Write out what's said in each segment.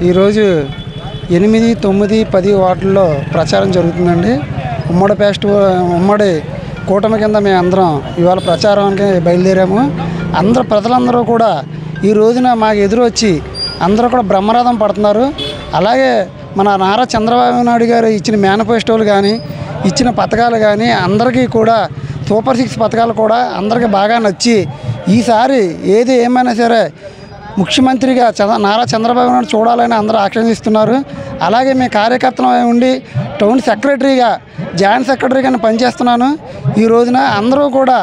ఈరోజు 8, 9, 10 వార్డుల్లో ప్రచారం జరుగుతుందండి. ఉమ్మడి కూటమి కింద మేము అందరం ఇవాళ ప్రచారానికి బయలుదేరాము. ప్రజలందరూ కూడా ఈ రోజున మాకు ఎదురు వచ్చి అందరూ కూడా బ్రహ్మరథం పడుతున్నారు. అలాగే మన నారా చంద్రబాబు నాయుడు గారు ఇచ్చిన మేనిఫెస్టోలు కానీ, ఇచ్చిన పథకాలు కానీ అందరికీ కూడా సూపర్ 6 పథకాలు కూడా అందరికీ బాగా నచ్చి ఈసారి ఏది ఏమైనా సరే ముఖ్యమంత్రిగా నారా చంద్రబాబు నాయుడు చూడాలని అందరూ ఆకాంక్షిస్తున్నారు. అలాగే మీ కార్యకర్తలు ఉండి టౌన్ సెక్రటరీగా, జాయింట్ సెక్రటరీగా పనిచేస్తున్నాను. ఈ రోజున అందరూ కూడా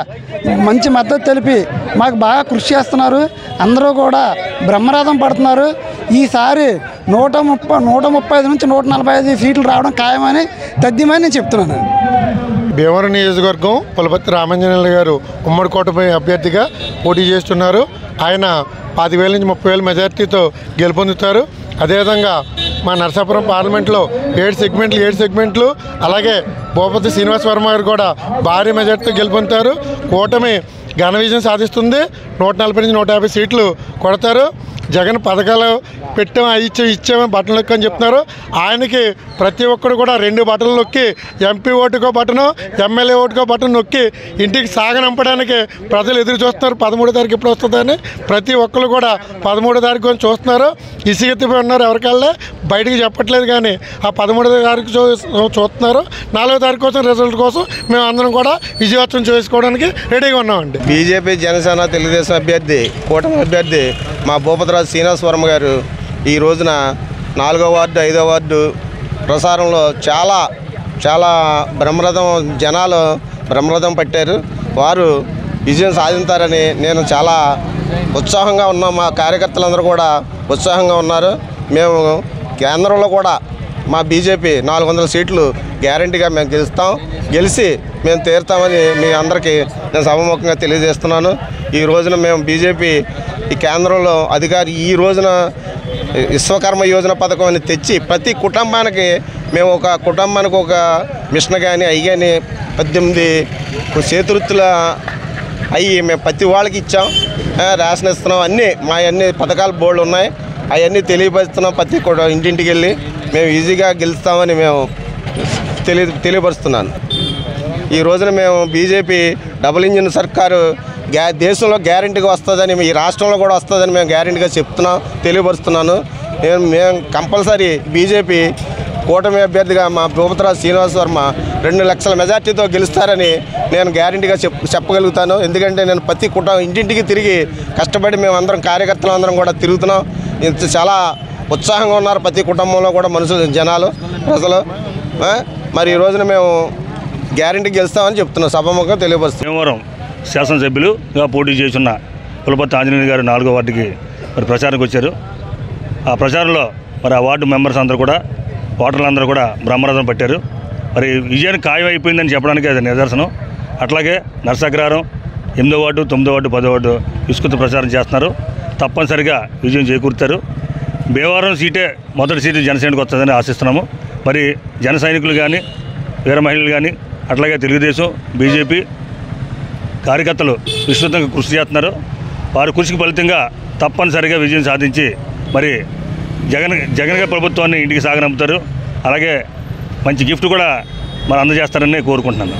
మంచి మద్దతు తెలిపి మాకు బాగా కృషి చేస్తున్నారు. అందరూ కూడా బ్రహ్మరథం పడుతున్నారు. ఈసారి 135 నుంచి 145 సీట్లు రావడం ఖాయమని తథ్యమని నేను చెప్తున్నాను. భీమవరం నియోజకవర్గం పులపర్తి రామాంజనేయులు గారు ఉమ్మడి కూటమి అభ్యర్థిగా పోటీ చేస్తున్నారు. ఆయన 10,000 నుంచి 30,000 మెజార్టీతో గెలుపొందుతారు. అదేవిధంగా మా నరసాపురం పార్లమెంట్లో 7 సెగ్మెంట్లు అలాగే భూపతి శ్రీనివాస్ వర్మ గారు కూడా భారీ మెజార్టీతో గెలుపొందుతారు. కూటమి ఘన విజయం సాధిస్తుంది. 140 నుంచి 150 సీట్లు కొడతారు. జగన్ పథకాలు ఇచ్చామని బటన్ నొక్కి అని చెప్తున్నారు. ఆయనకి ప్రతి ఒక్కరు కూడా 2 బటన్లు నొక్కి ఎంపీ ఓటుకో బటను, ఎమ్మెల్యే ఓటుకో బటన్ నొక్కి ఇంటికి సాగనంపడానికి ప్రజలు ఎదురు చూస్తున్నారు. 13వ తారీఖు ఎప్పుడు వస్తుందని ప్రతి ఒక్కరు కూడా 13వ తారీఖు కోసం చూస్తున్నారు. ఇసుగెత్తిపోయి ఉన్నారు. ఎవరికల్లా బయటికి చెప్పట్లేదు, కానీ ఆ 13వ తారీఖు చూస్తున్నారు. 4వ తారీఖు కోసం రిజల్ట్ కోసం మేము అందరం కూడా విజయోత్సవం చేసుకోవడానికి రెడీగా ఉన్నామండి. బీజేపీ, జనసేన, తెలుగుదేశం అభ్యర్థి, కూటమి అభ్యర్థి మా భూపతి శ్రీనివాస్ వర్మ గారు ఈ రోజున 4వ వార్డు, 5వ వార్డు ప్రసారంలో చాలా జనాలు బ్రహ్మరథం పట్టారు. వారు విజయం సాధించారని నేను చాలా ఉత్సాహంగా ఉన్నాం. మా కార్యకర్తలందరూ కూడా ఉత్సాహంగా ఉన్నారు. మేము కేంద్రంలో కూడా మా బీజేపీ 400 సీట్లు గ్యారంటీగా మేము గెలిచి మేము తీరుతామని మీ అందరికీ నేను సభముఖంగా తెలియజేస్తున్నాను. ఈ రోజున మేము బీజేపీ ఈ కేంద్రంలో అధికారి ఈ రోజున విశ్వకర్మ యోజన పథకం అని తెచ్చి ప్రతి కుటుంబానికి మేము ఒక కుటుంబానికి ఒక మిషన్ కానీ అవి కానీ 18 చేతివృత్తుల అవి మేము ప్రతి వాళ్ళకి ఇచ్చాం. రేషన్ ఇస్తున్నాం. అన్ని పథకాలు బోర్డు ఉన్నాయి. అవన్నీ తెలియపరుస్తున్నాం. ప్రతి ఇంటింటికి వెళ్ళి మేము ఈజీగా గెలుస్తామని మేము తెలియపరుస్తున్నాను. ఈ రోజున మేము బీజేపీ డబుల్ ఇంజిన్ సర్కారు దేశంలో గ్యారెంటీగా వస్తుందని, ఈ రాష్ట్రంలో కూడా వస్తుందని మేము గ్యారెంటీగా తెలియపరుస్తున్నాను. మేము కంపల్సరీ బీజేపీ కూటమి అభ్యర్థిగా మా భూపతి శ్రీనివాస్ వర్మ 2 లక్షల మెజార్టీతో గెలుస్తారని నేను గ్యారెంటీగా చెప్పగలుగుతాను. ఎందుకంటే నేను ప్రతి ఇంటింటికి తిరిగి కష్టపడి మేము అందరం కార్యకర్తలు అందరం కూడా తిరుగుతున్నాం. చాలా ఉత్సాహంగా ఉన్నారు. ప్రతి కుటుంబంలో కూడా జనాలు ప్రజలు. మరి ఈ రోజున మేము గ్యారెంటీ గెలుస్తామని చెప్తున్నాం. సభముఖంగా తెలియపరుస్తున్నాం. భీమవరం శాసనసభ్యులుగా పోటీ చేస్తున్న పులపర్తి ఆంజనేయులు గారు 4వ వార్డుకి మరి ప్రచారానికి వచ్చారు. ఆ ప్రచారంలో మరి ఆ వార్డు మెంబర్స్ అందరూ కూడా, ఓటర్లందరూ కూడా బ్రహ్మరథం పట్టారు. మరి విజయానికి ఖాయం అయిపోయిందని చెప్పడానికి అది నిదర్శనం. అట్లాగే నర్సాగ్రహారం 8వ వార్డు, 9వ వార్డు, 10వ వార్డు విస్తృత ప్రచారం చేస్తున్నారు. తప్పనిసరిగా విజయం చేకూరుతారు. భీమవరం సీటే మొదటి సీటు జనసేనకు వస్తుందని ఆశిస్తున్నాము. మరి జన సైనికులు కానీ, వీర మహిళలు కానీ, అట్లాగే తెలుగుదేశం, బీజేపీ కార్యకర్తలు విస్తృతంగా కృషి చేస్తున్నారు. వారి కృషికి ఫలితంగా తప్పనిసరిగా విజయం సాధించి మరి జగన్ గారి ప్రభుత్వాన్ని ఇంటికి సాగనంపుతారు. అలాగే మంచి గిఫ్ట్ కూడా మరి అందజేస్తారని కోరుకుంటున్నాను.